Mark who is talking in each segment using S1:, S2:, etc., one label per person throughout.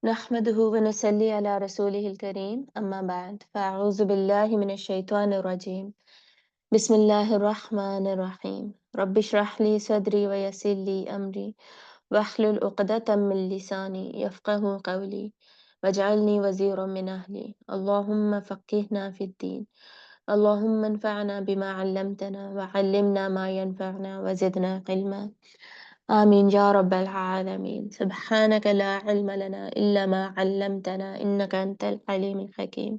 S1: نحمده ونصلي على رسوله الكريم أما بعد فأعوذ بالله من الشيطان الرجيم بسم الله الرحمن الرحيم رب اشرح لي صدري ويسر لي أمري واحلل عقدة من لساني يفقه قولي واجعلني وزيرا من أهلي اللهم فقهنا في الدين اللهم انفعنا بما علمتنا وعلمنا ما ينفعنا وزدنا علما آمين يا رب العالمين سبحانك لا علم لنا إلا ما علمتنا إنك أنت العليم الحكيم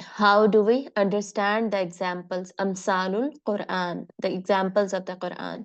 S1: how do we understand the examples amsalul quran the examples of the quran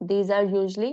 S1: these are usually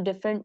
S1: different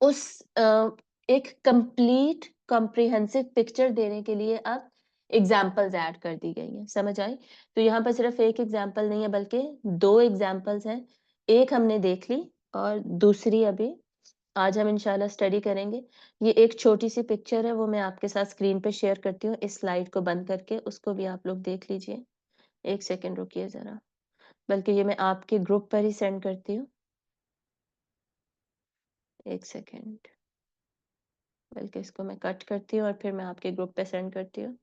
S1: اس ایک کمپلیٹ کمپریہنسو پکچر دینے کے لیے اب ایگزامپلز ایڈ کر دی گئی ہیں. سمجھ آئی؟ تو یہاں پر صرف ایک ایگزامپل نہیں ہے بلکہ 2 ایگزامپلز ہیں. ایک ہم نے دیکھ لی اور دوسری ابھی آج ہم انشاءاللہ اسٹڈی کریں گے. یہ ایک چھوٹی سی پکچر ہے، وہ میں آپ کے ساتھ اسکرین پہ شیئر کرتی ہوں اس سلائیڈ کو بند کر کے. اس کو بھی آپ لوگ دیکھ لیجئے. ایک سیکنڈ رکیے ذرا، بلکہ یہ میں آپ کے گروپ پر ہی سینڈ کرتی ہوں. ایک سیکنڈ، بلکہ اس کو میں کٹ کرتی ہوں اور پھر میں آپ کے گروپ پہ سینڈ کرتی ہوں،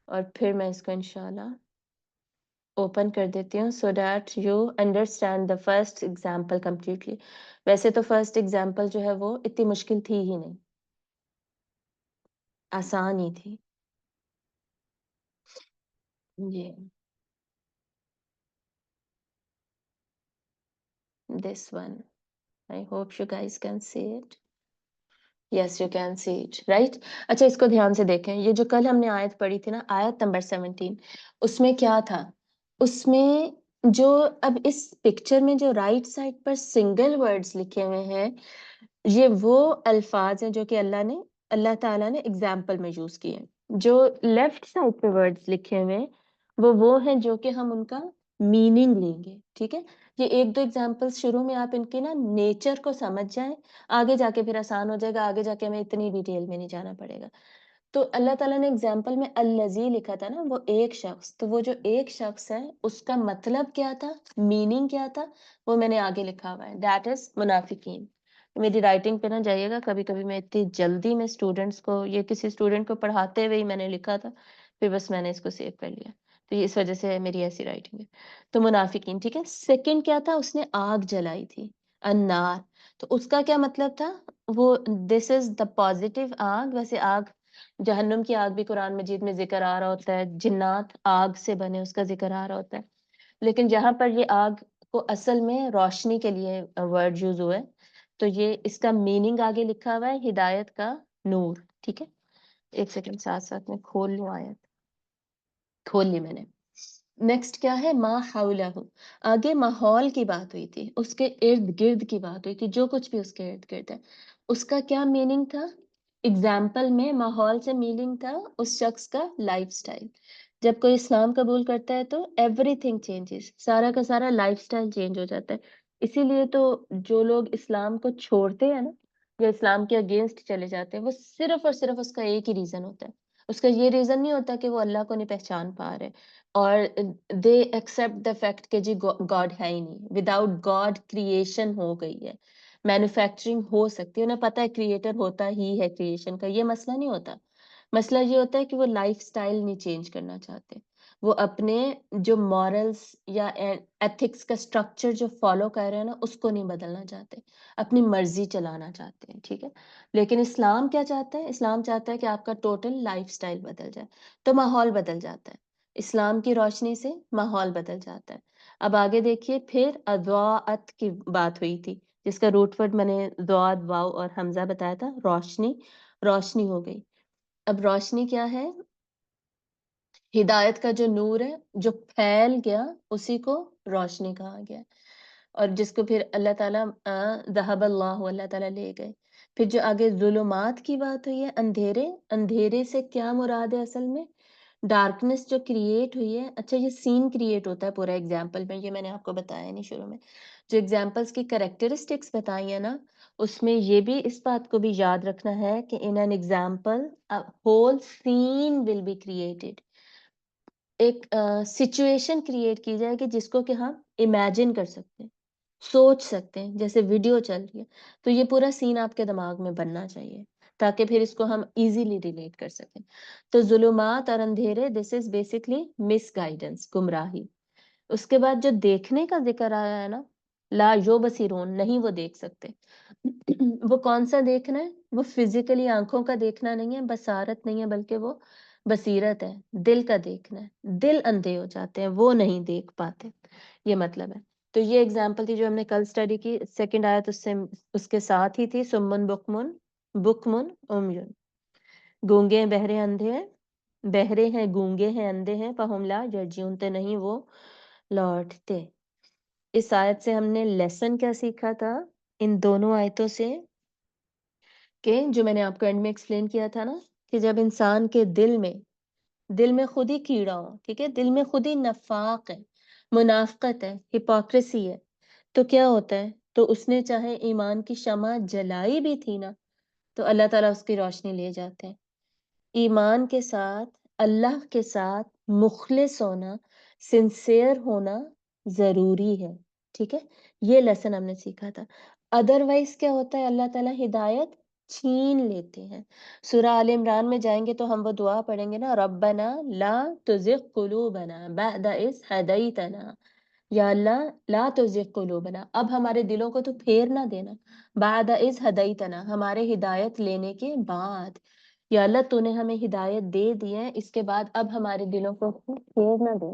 S1: اور پھر میں اس کو انشاءاللہ اوپن کر دیتی ہوں so that you understand the first example completely. ویسے تو فرسٹ ایگزامپل جو ہے وہ اتنی مشکل تھی ہی نہیں، آسان ہی تھی. جی this one I hope you guys can see it. Yes, you can see it, right? اچھا اس کو دھیان سے دیکھیں. یہ جو کل ہم نے آیت پڑھی تھی نا، آیت نمبر 17، اس میں کیا تھا؟ اس میں جو اب اس پکچر میں جو رائٹ سائڈ پر سنگل ورڈز لکھے ہوئے ہیں، یہ وہ الفاظ ہیں جو کہ اللہ تعالیٰ نے اگزامپل میں یوز کیے ہیں. جو لیفٹ سائڈ پہ ورڈز لکھے ہوئے ہیں وہ ہیں جو کہ ہم ان کا میننگ لیں گے. ٹھیک ہے؟ یہ ایک دو ایگزامپل شروع میں آپ ان کے نا نیچر کو سمجھ جائیں، آگے جا کے پھر آسان ہو جائے گا. آگے جا کے ہمیں اتنی ڈیٹیل میں نہیں جانا پڑے گا. تو اللہ تعالیٰ نے اگزامپل میں الذی لکھا تھا نا، وہ ایک شخص. تو وہ جو ایک شخص ہے اس کا مطلب کیا تھا، میننگ کیا تھا، وہ میں نے آگے لکھا ہوا ہے. دیٹ از منافقین. میری رائٹنگ پہ نہ جائیے گا، کبھی کبھی میں اتنی جلدی میں اسٹوڈنٹس کو، یہ کسی اسٹوڈنٹ کو پڑھاتے ہوئے ہی میں نے لکھا تھا، پھر بس میں نے اس کو سیو کر لیا. تو یہ اس وجہ سے میری ایسی رائٹنگ ہے. تو منافقین. ٹھیک ہے؟ سیکنڈ کیا تھا؟ اس نے آگ جلائی تھی، النار. تو اس کا کیا مطلب تھا؟ وہ دس از دا پازیٹیو آگ. ویسے آگ، جہنم کی آگ بھی قرآن مجید میں ذکر آ رہا ہوتا ہے، جنات آگ سے بنے اس کا ذکر آ رہا ہوتا ہے. لیکن جہاں پر یہ آگ کو اصل میں روشنی کے لیے ورڈ یوز ہوئے، تو یہ اس کا میننگ آگے لکھا ہوا ہے ہدایت کا نور. ٹھیک ہے؟ ایک سیکنڈ ساتھ ساتھ میں کھول لوں آیت. کھول لی میں نے. نیکسٹ کیا ہے؟ ما حولہ. آگے ماحول کی بات ہوئی تھی، اس کے ارد گرد کی بات ہوئی تھی، جو کچھ بھی اس کے ارد گرد ہے اس کا کیا میننگ تھا. اگزامپل میں ماحول سے میننگ تھا اس شخص کا لائف سٹائل. جب کوئی اسلام قبول کرتا ہے تو ایوری تھنگ چینجز، سارا کا سارا لائف سٹائل چینج ہو جاتا ہے. اسی لیے تو جو لوگ اسلام کو چھوڑتے ہیں نا، یا اسلام کے اگینسٹ چلے جاتے ہیں، وہ صرف اور صرف اس کا ایک ہی ریزن ہوتا ہے. اس کا یہ ریزن نہیں ہوتا کہ وہ اللہ کو نہیں پہچان پا رہے، اور دے ایکسپٹ دا فیکٹ کہ جی گاڈ ہے ہی نہیں. وداؤٹ گاڈ کریشن ہو گئی ہے، مینوفیکچرنگ ہو سکتی ہے، انہیں پتہ ہے کریٹر ہوتا ہی ہے کریشن کا. یہ مسئلہ نہیں ہوتا. مسئلہ یہ ہوتا ہے کہ وہ لائف سٹائل نہیں چینج کرنا چاہتے، وہ اپنے جو مورلز یا ایتھکس کا سٹرکچر جو فالو کر رہے ہیں نا، اس کو نہیں بدلنا چاہتے، اپنی مرضی چلانا چاہتے ہیں. ٹھیک ہے؟ لیکن اسلام کیا چاہتا ہے؟ اسلام چاہتا ہے کہ آپ کا ٹوٹل لائف سٹائل بدل جائے. تو ماحول بدل جاتا ہے، اسلام کی روشنی سے ماحول بدل جاتا ہے. اب آگے دیکھیے، پھر اضاءت کی بات ہوئی تھی، جس کا روٹ ورڈ میں نے ضاد، واو اور حمزہ بتایا تھا. روشنی، روشنی ہو گئی. اب روشنی کیا ہے؟ ہدایت کا جو نور ہے جو پھیل گیا، اسی کو روشنی کہا گیا. اور جس کو پھر اللہ تعالیٰ ذہب اللہ، اللہ تعالیٰ لے گئے. پھر جو آگے ظلمات کی بات ہوئی ہے، اندھیرے. اندھیرے سے کیا مراد ہے اصل میں؟ ڈارکنس جو کریٹ ہوئی ہے. اچھا، یہ سین کریٹ ہوتا ہے پورا ایگزامپل میں، یہ میں نے آپ کو بتایا نہیں شروع میں. جو ایگزامپلس کی کریکٹرسٹکس بتائی ہیں نا، اس میں یہ بھی اس بات کو بھی یاد رکھنا ہے کہ in an example whole scene will be created. ایک سچویشن کریٹ کی جائے گی جس کو کہ ہم امیجن کر سکتے ہیں، سوچ سکتے ہیں. جیسے ویڈیو چل رہی ہے تو یہ پورا سین آپ کے دماغ میں بننا چاہیے تاکہ پھر اس کو ہم ایزیلی ریلیٹ کر سکیں. تو ظلمات اور اندھیرے، دس از بیسکلی مس گائیڈنس، گمراہی. اس کے بعد جو دیکھنے کا ذکر آیا ہے نا، لا یو بصیرون، نہیں وہ دیکھ سکتے. وہ کون سا دیکھنا ہے؟ وہ فزیکلی آنکھوں کا دیکھنا نہیں ہے، بصارت نہیں ہے، بلکہ وہ بصیرت ہے، دل کا دیکھنا ہے. دل اندھے ہو جاتے ہیں، وہ نہیں دیکھ پاتے. یہ مطلب ہے. تو یہ اگزامپل تھی جو ہم نے کل اسٹڈی کی. سیکنڈ آیت اس کے ساتھ ہی تھی، سمن بکمن، بکمن عمیون. گونگے ہیں، بہرے، اندھے ہیں. بہرے ہیں، گونگے ہیں، اندھے ہیں. فہم لا یرجعون، تے نہیں وہ لوٹتے. اس آیت سے ہم نے لیسن کیا سیکھا تھا؟ ان دونوں آیتوں سے کہ جو میں نے آپ کو اینڈ میں ایکسپلین کیا تھا نا کہ جب انسان کے دل میں خود ہی کیڑا ہو، ٹھیک ہے، دل میں خود ہی نفاق ہے، منافقت ہے، ہپوکریسی ہے، تو کیا ہوتا ہے؟ تو اس نے چاہے ایمان کی شمع جلائی بھی تھی نا، تو اللہ تعالیٰ اس کی روشنی لے جاتے ہیں۔ ایمان کے ساتھ، اللہ کے ساتھ مخلص ہونا، سنسیئر ہونا ضروری ہے، ٹھیک ہے؟ یہ لیسن ہم نے سیکھا تھا۔ ادروائز کیا ہوتا ہے؟ اللہ تعالیٰ ہدایت چھین لیتے ہیں۔ سورہ آل عمران میں جائیں گے تو ہم وہ دعا پڑھیں گے نا، ربنا لا تزغ قلوبنا بعد اذ ہدیتنا، یا اللہ لا تزغ قلوبنا، اب ہمارے دلوں کو تو پھیر نہ دینا، بعد اذ ہدیتنا، ہمارے ہدایت لینے کے بعد، یا اللہ تو نے ہمیں ہدایت دے دی ہے، اس کے بعد اب ہمارے دلوں کو پھیر نہ دے۔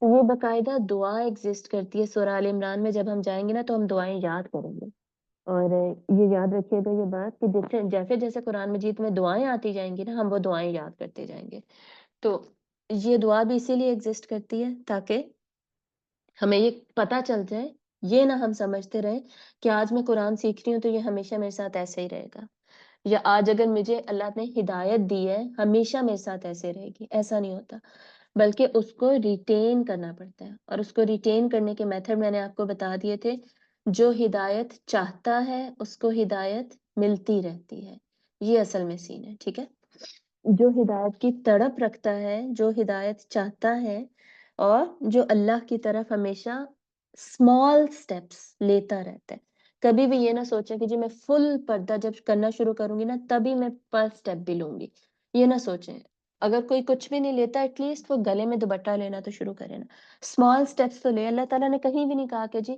S1: تو یہ باقاعدہ دعا ایگزسٹ کرتی ہے سورہ آل عمران میں، جب ہم جائیں گے نا تو ہم دعائیں یاد کریں گے۔ اور یہ یاد رکھیے گا یہ بات کہ جیسے جیسے جیسے قرآن مجید میں دعائیں آتی جائیں گی نا، ہم وہ دعائیں یاد کرتے جائیں گے۔ تو یہ دعا بھی اسی لیے ایگزسٹ کرتی ہے تاکہ ہمیں یہ پتا چل جائے، یہ نہ ہم سمجھتے رہیں کہ آج میں قرآن سیکھ رہی ہوں تو یہ ہمیشہ میرے ساتھ ایسے ہی رہے گا، یا آج اگر مجھے اللہ نے ہدایت دی ہے ہمیشہ میرے ساتھ ایسے رہے گی، ایسا نہیں ہوتا، بلکہ اس کو ریٹین کرنا پڑتا ہے، اور اس کو ریٹین کرنے کے میتھڈ میں نے آپ کو بتا دیے تھے۔ جو ہدایت چاہتا ہے اس کو ہدایت ملتی رہتی ہے، یہ اصل میں سین ہے، ٹھیک ہے؟ جو ہدایت کی تڑپ رکھتا ہے، جو ہدایت چاہتا ہے، اور جو اللہ کی طرف ہمیشہ اسمال سٹیپس لیتا رہتا ہے، کبھی بھی یہ نہ سوچیں کہ جی میں فل پردہ جب کرنا شروع کروں گی نا تبھی میں فرسٹ سٹیپ بھی لوں گی، یہ نہ سوچیں۔ اگر کوئی کچھ بھی نہیں لیتا ایٹ لیسٹ وہ گلے میں دوپٹہ لینا تو شروع کرے نا، اسمال سٹیپس تو لے۔ اللہ تعالیٰ نے کہیں بھی نہیں کہا کہ جی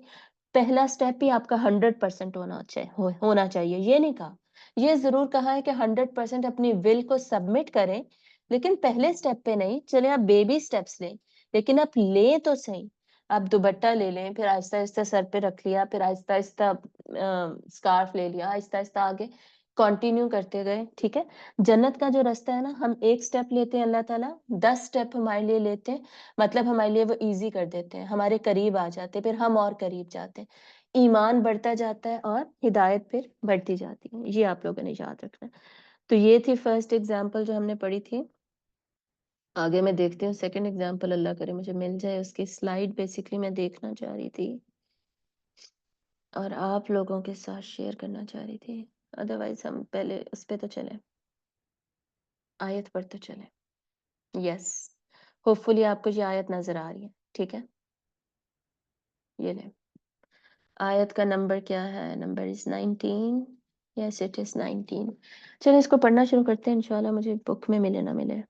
S1: پہلا سٹیپ ہی آپ کا 100% ہونا چاہیے، یہ نہیں کہا۔ یہ ضرور کہا ہے کہ 100% اپنی ول کو سبمٹ کریں، لیکن پہلے سٹیپ پہ نہیں چلے، آپ بیبی سٹیپس لیں، لیکن آپ لیں تو صحیح۔ آپ دوپٹہ لے لیں، پھر آہستہ آہستہ سر پہ رکھ لیا، پھر آہستہ آہستہ اسکارف لے لیا، آہستہ آہستہ آگے کنٹینیو کرتے گئے، ٹھیک ہے؟ جنت کا جو رستہ ہے نا، ہم ایک سٹیپ لیتے ہیں، اللہ تعالیٰ 10 سٹیپ ہمارے لیے لیتے ہیں، مطلب ہمارے لیے وہ ایزی کر دیتے ہیں، ہمارے قریب آ جاتے ہیں، پھر ہم اور قریب جاتے ہیں، ایمان بڑھتا جاتا ہے اور ہدایت پھر بڑھتی جاتی ہے۔ یہ آپ لوگوں نے یاد رکھنا ہے۔ تو یہ تھی فرسٹ ایگزامپل جو ہم نے پڑھی تھی۔ آگے میں دیکھتی ہوں سیکنڈ ایگزامپل، اللہ کرے مجھے مل جائے، اس کی سلائیڈ بیسیکلی میں دیکھنا چاہ رہی تھی اور آپ لوگوں کے ساتھ شیئر کرنا چاہ رہی تھی، ادروائز ہم پہلے اس پہ تو چلیں، آیت پر تو چلیں۔ یس، ہوپ فلی آپ کو یہ آیت نظر آ رہی ہے، ٹھیک ہے؟ یہ لیں، آیت کا نمبر کیا ہے؟ Number is 19، yes it is 19۔ چلیں اس کو پڑھنا شروع کرتے ہیں، انشاءاللہ مجھے بک میں ملے نہ ملے،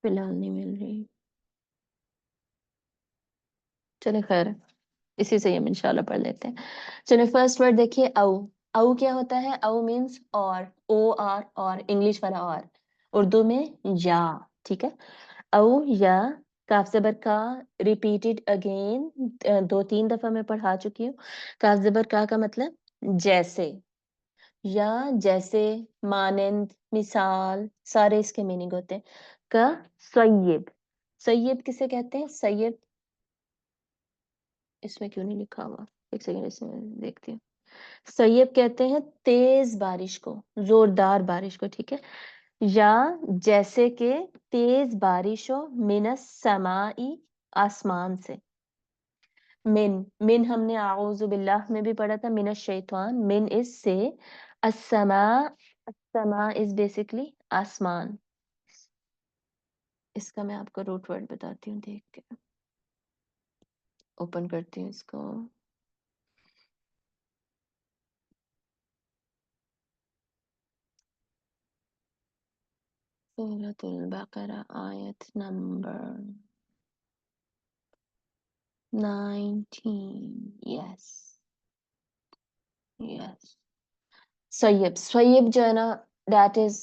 S1: فی الحال نہیں مل رہی، چلیں خیر ہے، اسی سے ہی ہم انشاءاللہ پڑھ لیتے ہیں۔ چلیں فرسٹ ورڈ دیکھیے، او۔ او کیا ہوتا ہے؟ او مینس اور، او آر، اور انگلش والا اور، اردو میں یا، ٹھیک ہے؟ او یا، کاف زبر کا، ریپیٹڈ اگین، 2-3 دفعہ میں پڑھا چکی ہوں۔ کاف زبر کا مطلب جیسے، یا جیسے، مانند، مثال، سارے اس کے میننگ ہوتے ہیں۔ کا سیب، سیب کسے کہتے ہیں؟ سیب، اس میں کیوں نہیں لکھا ہوا، ایک سیکنڈ اس میں دیکھتی ہوں۔ سیب کہتے ہیں تیز بارش کو، زوردار بارش کو، ٹھیک ہے؟ یا جیسے کہ تیز بارش ہو، من السمائی، آسمان سے۔ من ہم نے اعوذ باللہ میں بھی پڑھا تھا، من الشیطان، من اس سے، السماء، السماء از بیسکلی آسمان۔ اس کا میں آپ کو روٹ ورڈ بتاتی ہوں، دیکھ کے اوپن کرتی ہوں اس کو۔ سورۃ البقرہ آیت نمبر 19، یس یس۔ سیب، سیب جو ہے نا، دیٹ از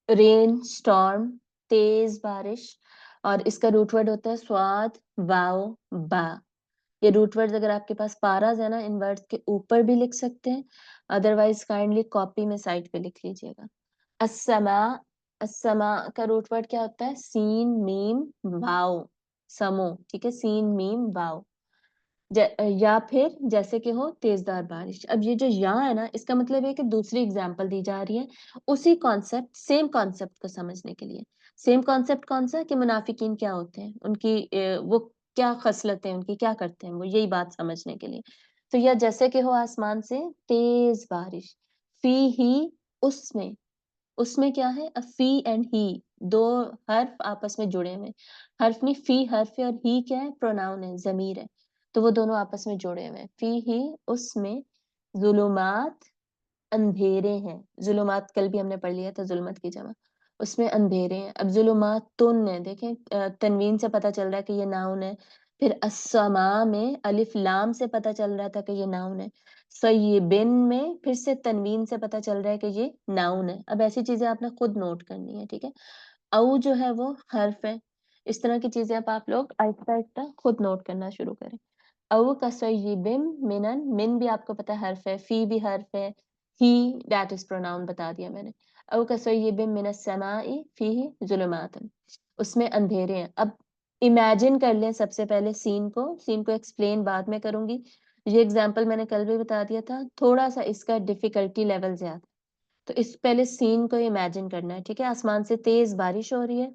S1: رین، اسٹارم، تیز بارش، اور اس کا روٹ ورڈ ہوتا ہے سواد، واو، با۔ یہ روٹ ورڈ اگر آپ کے پاس پاراز ہے نا، ان ورڈ کے اوپر بھی لکھ سکتے ہیں، ادروائز کائنڈلی کاپی میں سائٹ پہ لکھ لیجیے گا۔ السما، السما کا روٹ ورڈ کیا ہوتا ہے؟ سین، میم، واو، سمو، ٹھیک ہے؟ سین، میم، واو۔ یا پھر جیسے کہ ہو تیزدار بارش. اب یہ جو یا ہے نا اس کا مطلب ہے کہ دوسری ایگزامپل دی جا رہی ہے اسی کانسیپٹ سیم کانسیپٹ کو سمجھنے کے لیے. سیم کانسیپٹ کون سا کہ منافقین کیا ہوتے ہیں, ان کی وہ کیا خصلتیں ان کی کیا کرتے ہیں, وہ یہی بات سمجھنے کے لیے. تو یا جیسے کہ ہو آسمان سے تیز بارش, فی ہی اس میں کیا ہے فی اینڈ ہی, دو حرف آپس میں جڑے ہوئے. حرف نہیں, فی حرف ہے اور ہی کیا ہے پروناؤن ہے, ضمیر ہے, تو وہ دونوں آپس میں جڑے ہوئے ہیں. فی ہی اس میں ظلمات اندھیرے ہیں. ظلمات کل بھی ہم نے پڑھ لیا تھا ظلمت کی جمع, اس میں اندھیرے ہیں. اب ظلمات تن ہے, دیکھیں تنوین سے پتہ چل رہا ہے کہ یہ ناؤن ہے. پھر السماء میں الف لام سے پتہ چل رہا تھا کہ یہ ناؤن ہے. سیبن میں پھر سے تنوین سے پتہ چل رہا ہے کہ یہ ناؤن ہے. اب ایسی چیزیں آپ نے خود نوٹ کرنی ہے, ٹھیک ہے. او جو ہے وہ حرف ہے. اس طرح کی چیزیں اب آپ لوگ آہستہ آہستہ خود نوٹ کرنا شروع کریں. او کسیبم منن, من بھی آپ کو پتا ہے حرف ہے, فی بھی حرف ہے, ہی دیٹ از پروناؤن بتا دیا میں نے. او کسیبم من السماء فیہ ظلمات, اس میں اندھیرے ہیں. اب امیجن کر لیں سب سے پہلے سین کو ایکسپلین بعد میں کروں گی. یہ ایگزامپل میں نے کل بھی بتا دیا تھا, تھوڑا سا اس کا ڈیفیکلٹی لیول زیادہ. تو اس پہلے سین کو امیجن کرنا ہے, ٹھیک ہے. آسمان سے تیز بارش ہو رہی ہے,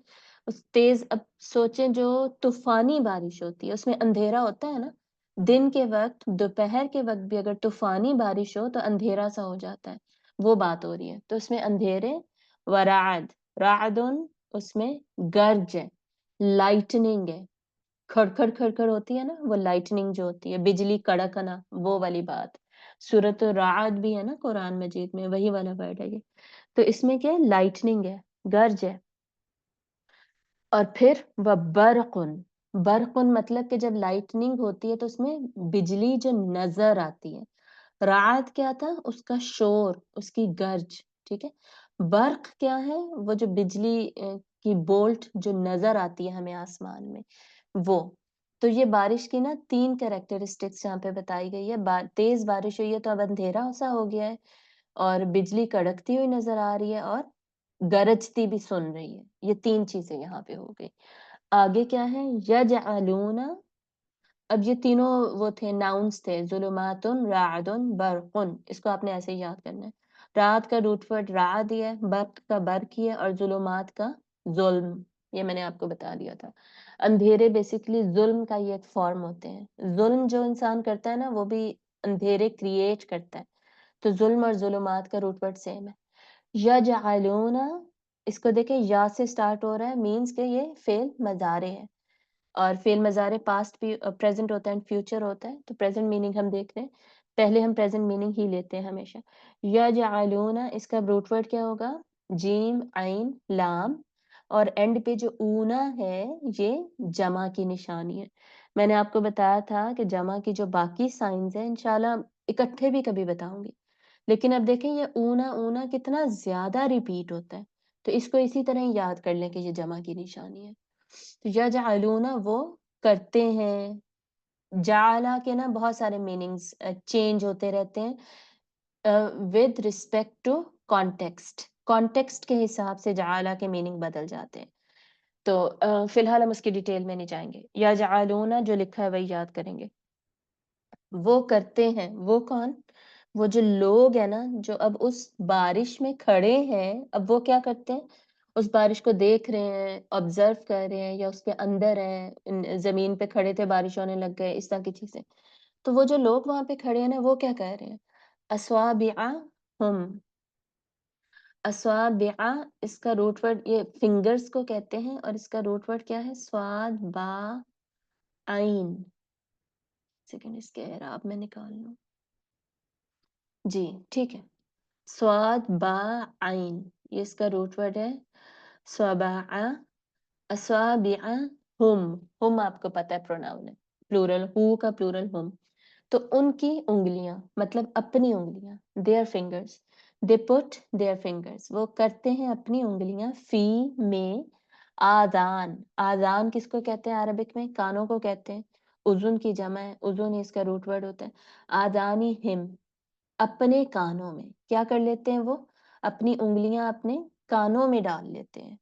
S1: اس تیز, اب سوچیں جو طوفانی بارش ہوتی ہے اس میں اندھیرا ہوتا ہے نا, دن کے وقت دوپہر کے وقت بھی اگر طوفانی بارش ہو تو اندھیرا سا ہو جاتا ہے, وہ بات ہو رہی ہے. تو اس میں اندھیرے, ورعد, رعدن اس میں گرج ہے, لائٹننگ ہے, کھڑ کھڑ ہوتی ہے نا, وہ لائٹننگ جو ہوتی ہے بجلی کڑکنا, وہ والی بات. سورۃ الرعد بھی ہے نا قرآن مجید میں, وہی والا ورڈ ہے یہ. تو اس میں کیا ہے لائٹننگ ہے, گرج ہے. اور پھر وبرقن, برقن مطلب کہ جب لائٹننگ ہوتی ہے تو اس میں بجلی جو نظر آتی ہے. رعد کیا تھا, اس کا شور, اس کی گرج, ٹھیک ہے. برق کیا ہے, وہ جو بجلی کی بولٹ جو نظر آتی ہے ہمیں آسمان میں, وہ. تو یہ بارش کی نا 3 کریکٹرسٹکس یہاں پہ بتائی گئی ہے. تیز بارش ہوئی ہے تو اب اندھیرا سا ہو گیا ہے, اور بجلی کڑکتی ہوئی نظر آ رہی ہے, اور گرجتی بھی سن رہی ہے. یہ 3 چیزیں یہاں پہ ہو گئی. آگے کیا ہے, یجعلون, اب یہ تینوں وہ تھے ناؤنس تھے, ظلمات رعد برقن, اس کو آپ نے ایسے ہی یاد کرنا ہے. رات کا روٹ ورڈ رعد ہی ہے, برق کا برق ہی ہے, اور ظلمات کا ظلم, یہ میں نے آپ کو بتا دیا تھا. اندھیرے بیسیکلی ظلم کا یہ ایک فارم ہوتے ہیں. ظلم جو انسان کرتا ہے نا وہ بھی اندھیرے کریٹ کرتا ہے. تو ظلم اور ظلمات کا روٹ ورڈ سیم ہے. یجعلون, اس کو دیکھیں یا سے سٹارٹ ہو رہا ہے, مینز کہ یہ فعل مضارع ہے, اور فعل مضارع پاسٹ بھی پریزنٹ ہوتا ہے, فیوچر ہوتا ہے. تو پریزنٹ میننگ ہم دیکھ رہے ہیں, پہلے ہم پریزنٹ میننگ ہی لیتے ہیں ہمیشہ. یجعلون, اس کا روٹ ورڈ کیا ہوگا, جیم عین لام, اور اینڈ پہ جو اونا ہے یہ جمع کی نشانی ہے. میں نے آپ کو بتایا تھا کہ جمع کی جو باقی سائنز ہیں انشاءاللہ اکٹھے بھی کبھی بتاؤں گی, لیکن اب دیکھیں یہ اونا کتنا زیادہ ریپیٹ ہوتا ہے, تو اس کو اسی طرح ہی یاد کر لیں کہ یہ جمع کی نشانی ہے. تو یجعلون وہ کرتے ہیں. جعلا کے نا بہت سارے میننگز چینج ہوتے رہتے ہیں ود رسپیکٹ ٹو کانٹیکسٹ کے حساب سے جعلا کے میننگ بدل جاتے ہیں. تو فی الحال ہم اس کی ڈیٹیل میں نہیں جائیں گے. یجعلون جو لکھا ہے وہی یاد کریں گے. وہ کرتے ہیں, وہ کون, وہ جو لوگ ہیں نا جو اب اس بارش میں کھڑے ہیں, اب وہ کیا کرتے ہیں, اس بارش کو دیکھ رہے ہیں, آبزرو کر رہے ہیں, یا اس کے اندر ہیں, زمین پہ کھڑے تھے بارش ہونے لگ گئے, اس طرح کی چیزیں. تو وہ جو لوگ وہاں پہ کھڑے ہیں نا وہ کیا کہہ رہے ہیں, اصوابعہم, اصوابع, اس کا روٹ ورڈ یہ فنگرز کو کہتے ہیں, اور اس کا روٹ ورڈ کیا ہے, سواد با عین. سیکنڈ اس کے اعراب میں نکال لوں, جی ٹھیک ہے. سواد با عین, یہ اس کا روٹ ورڈ ہے. صبع, اصابع ہم آپ کو پتہ ہے پروناؤن ہے, پلورل, ہو کا پلورل ہم. تو ان کی انگلیاں مطلب اپنی انگلیاں, their fingers, they put their fingers, وہ کرتے ہیں اپنی انگلیاں, فی میں آذان, آذان کس کو کہتے ہیں عربک میں, کانوں کو کہتے ہیں. اذن کی جمع ہے, اذن اس کا روٹ ورڈ ہوتا ہے. آذانی ہم, اپنے کانوں میں کیا کر لیتے ہیں, وہ اپنی انگلیاں اپنے کانوں میں ڈال لیتے ہیں.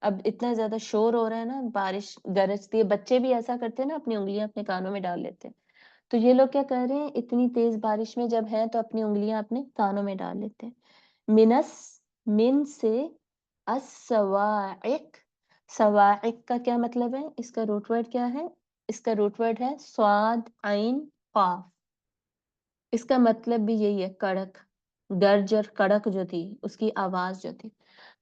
S1: اب اتنا زیادہ شور ہو رہا ہے نا, بارش گرجتی ہے, بچے بھی ایسا کرتے ہیں نا, اپنی انگلیاں اپنے کانوں میں ڈال لیتے ہیں. تو یہ لوگ کیا کر رہے ہیں اتنی تیز بارش میں جب ہیں تو اپنی انگلیاں اپنے کانوں میں ڈال لیتے ہیں. منس من سے السواعق. سواعق کا کیا مطلب ہے؟ اس کا روٹ ورڈ کیا ہے؟ اس کا روٹ ورڈ ہے صاد عین قاف. اس کا مطلب بھی یہی ہے کڑک. گرج اور کڑک جو تھی اس کی آواز جو تھی،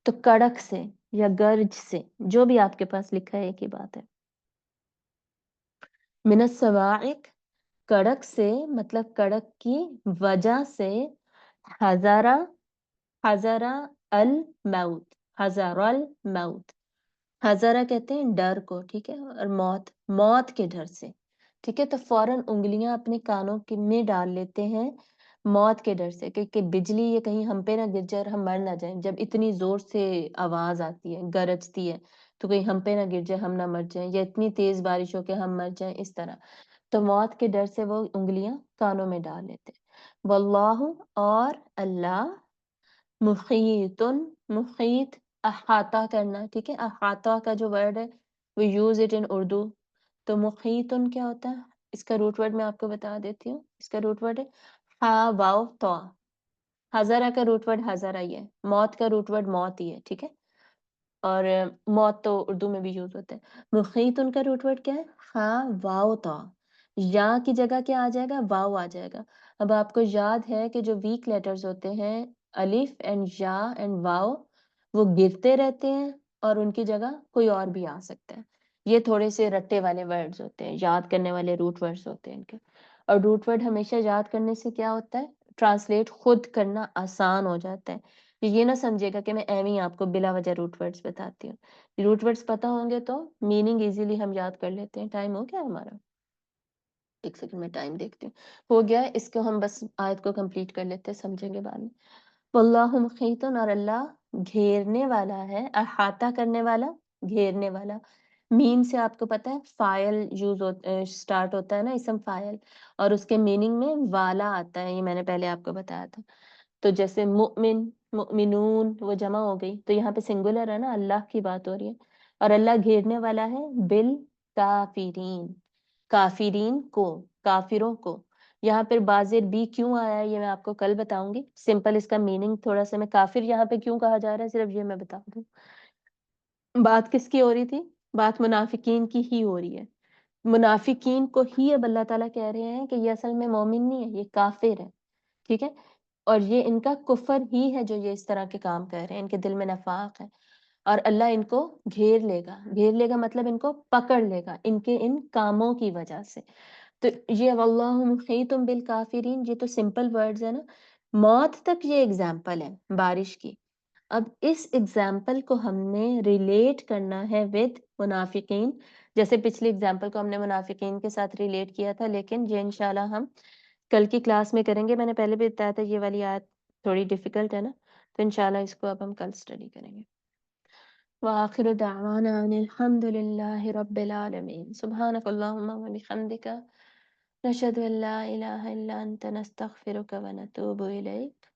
S1: تو کڑک سے یا گرج سے، جو بھی آپ کے پاس لکھا ہے ایک ہی بات ہے. من الصواعق کڑک سے مطلب کڑک کی وجہ سے، حذرا حذرا الموت، حذر الموت. حذرا کہتے ہیں ڈر کو، ٹھیک ہے، اور موت، موت کے ڈر سے، ٹھیک ہے. تو فوراً انگلیاں اپنے کانوں میں ڈال لیتے ہیں موت کے ڈر سے، کہ بجلی یہ کہیں ہم پہ نہ گر جائے اور ہم مر نہ جائیں. جب اتنی زور سے آواز آتی ہے، گرجتی ہے، تو کہیں ہم پہ نہ گر جائے، ہم نہ مر جائیں، یا اتنی تیز بارش ہو کے ہم مر جائیں، اس طرح. تو موت کے ڈر سے وہ انگلیاں کانوں میں ڈال لیتے. واللہ اور اللہ، محیط، محیط احاطہ کرنا، ٹھیک ہے. احاطہ کا جو ورڈ ہے we use it in Urdu. تو محیط کیا ہوتا ہے؟ اس کا روٹ ورڈ میں آپ کو بتا دیتی ہوں. اس کا روٹ ورڈ ہے ہا واو تو. ہزارہ کا روٹ ورڈ ہزارہ ہی ہے. موت کا روٹ ورڈ موت ہی ہے، ٹھیک ہے. اور موت تو اردو میں بھی یوز ہوتا ہے. محیط ان کا روٹ ورڈ کیا ہے؟ ہاں واو تا. یا کی جگہ کیا آ جائے گا؟ واو آ جائے گا. اب آپ کو یاد ہے کہ جو ویک لیٹرز ہوتے ہیں، الف اینڈ یا اینڈ واو، وہ گرتے رہتے ہیں اور ان کی جگہ کوئی اور بھی آ سکتا ہے. یہ تھوڑے سے رٹے والے ورڈز ہوتے ہیں، یاد کرنے والے روٹ ورڈز ہوتے ہیں ان کے. اور روٹ ورڈ ہمیشہ یاد کرنے سے کیا ہوتا ہے؟ ٹرانسلیٹ خود کرنا آسان ہو جاتا ہے. یہ نہ سمجھے گا کہ میں ایویں ہی آپ کو بلا وجہ روٹ ورڈز بتاتی ہوں. روٹ ورڈز پتہ ہوں گے تو میننگ ایزیلی ہم یاد کر لیتے ہیں. ٹائم ہو گیا ہمارا؟ ایک سیکنڈ میں ٹائم دیکھتی ہوں. ہو گیا ہے. اس کو ہم بس آیت کو کمپلیٹ کر لیتے ہیں، سمجھیں گے بعد میں. واللہ محیط، اور اللہ گھیرنے والا ہے، احاطہ کرنے والا، گھیرنے والا. مین سے آپ کو پتہ ہے فائل یوز اسٹارٹ ہوتا ہے نا، اسم فائل، اور اس کے میننگ میں والا آتا ہے. یہ میں نے پہلے آپ کو بتایا تھا. تو جیسے مؤمن، مؤمنون، وہ جمع ہو گئی، تو یہاں پہ سنگولر ہے نا، اللہ کی بات ہو رہی ہے. اور اللہ گھیرنے والا ہے بالکافرین، کافرین کو، کافروں کو. یہاں پر بازر بی کیوں آیا ہے یہ میں آپ کو کل بتاؤں گی. سمپل اس کا میننگ تھوڑا سا، میں کافر یہاں پہ کیوں کہا جا رہا ہے صرف یہ میں بتا دوں. بات کس کی ہو رہی تھی؟ بات منافقین کی ہی ہو رہی ہے. منافقین کو ہی اب اللہ تعالیٰ کہہ رہے ہیں کہ یہ اصل میں مومن نہیں ہے، یہ کافر ہے، ٹھیک ہے. اور یہ ان کا کفر ہی ہے جو یہ اس طرح کے کام کر رہے ہیں، ان کے دل میں نفاق ہے. اور اللہ ان کو گھیر لے گا. گھیر لے گا مطلب ان کو پکڑ لے گا ان کے ان کاموں کی وجہ سے. تو یہ واللہ محیط بالکافرین، یہ تو سمپل ورڈز ہے نا. موت تک یہ اگزامپل ہے بارش کی. اب اس اگزامپل کو ہم نے ریلیٹ کرنا ہے ود منافقین. جیسے پچھلی اگزامپل کو ہم نے منافقین کے ساتھ ریلیٹ کیا تھا، لیکن یہ انشاءاللہ ہم کل کی کلاس میں کریں گے. میں نے پہلے بھی بتایا تھا یہ والی آیت تھوڑی ڈیفیکلٹ ہے نا، تو انشاءاللہ اس کو اب ہم کل اسٹڈی کریں گے. وآخر دعوانا ان الحمد للہ رب العالمین. سبحانک اللہم و بحمدک، نشہد ان لا الہ الا انت، نستغفرک و نتوب الیک.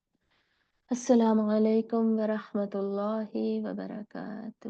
S1: السلام علیکم ورحمۃ اللہ وبرکاتہ.